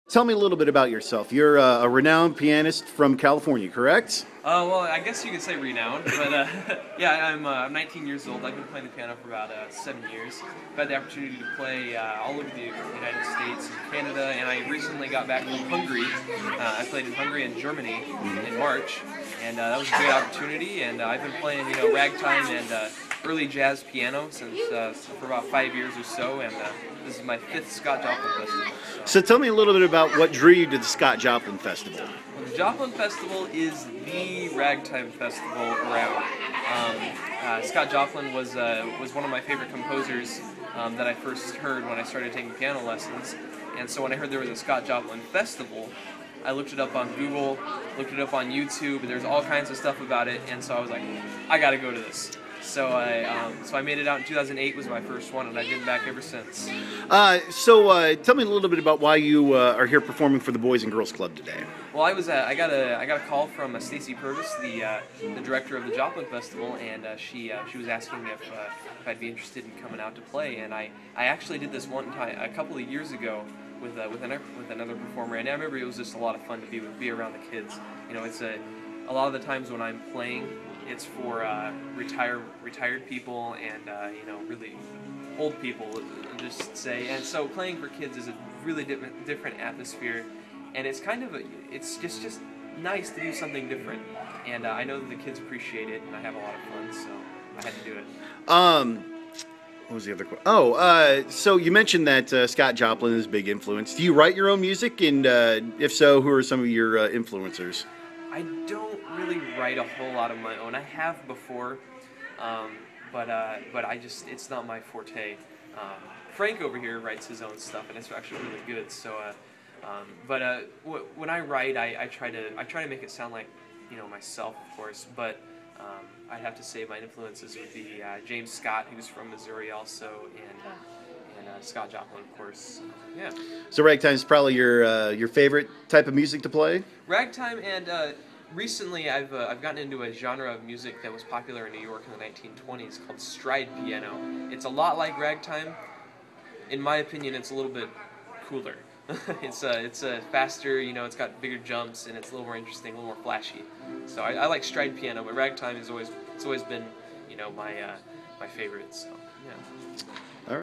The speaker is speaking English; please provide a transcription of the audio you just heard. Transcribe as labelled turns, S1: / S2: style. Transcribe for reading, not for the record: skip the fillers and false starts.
S1: Tell me a little bit about yourself. You're a renowned pianist from California, correct?
S2: Well, I guess you could say renowned, but yeah, I'm 19 years old. I've been playing the piano for about 7 years. I've had the opportunity to play all over the United States and Canada, and I recently got back from Hungary. I played in Hungary and Germany in March, and that was a great opportunity. And I've been playing, ragtime and early jazz piano since for about 5 years or so, and this is my fifth Scott Joplin Festival.
S1: So tell me a little bit about what drew you to the Scott Joplin Festival.
S2: Well, the Joplin Festival is the ragtime festival around. Scott Joplin was one of my favorite composers that I first heard when I started taking piano lessons, and so when I heard there was a Scott Joplin Festival, I looked it up on Google, looked it up on YouTube, and there's all kinds of stuff about it, and so I was like, I gotta go to this. So I made it out in 2008 was my first one, and I've been back ever since.
S1: So tell me a little bit about why you are here performing for the Boys and Girls Club today.
S2: Well, I got a call from Stacy Purvis, the director of the Joplin Festival, and she was asking me if I'd be interested in coming out to play, and I actually did this one time a couple of years ago with another performer, and I remember it was just a lot of fun to be around the kids. It's a lot of the times when I'm playing, it's for retired people and really old people, just say. And so playing for kids is a really different atmosphere, and it's it's just nice to do something different. And I know that the kids appreciate it, and I have a lot of fun, so I had to do it.
S1: What was the other question? So you mentioned that Scott Joplin is a big influence. Do you write your own music, and if so, who are some of your influencers?
S2: I don't really write a whole lot of my own. I have before, but it's not my forte. Frank over here writes his own stuff, and it's actually really good. So, when I write, I try to make it sound like myself, of course. But I'd have to say my influences would be James Scott, who's from Missouri, also, and Scott Joplin, of course. Yeah.
S1: So ragtime is probably your favorite type of music to play?
S2: Ragtime, and recently I've gotten into a genre of music that was popular in New York in the 1920s called stride piano. It's a lot like ragtime. In my opinion, it's a little bit cooler. It's faster, it's got bigger jumps, and it's a little more interesting, a little more flashy. So I like stride piano, but ragtime is always been my favorite. So yeah.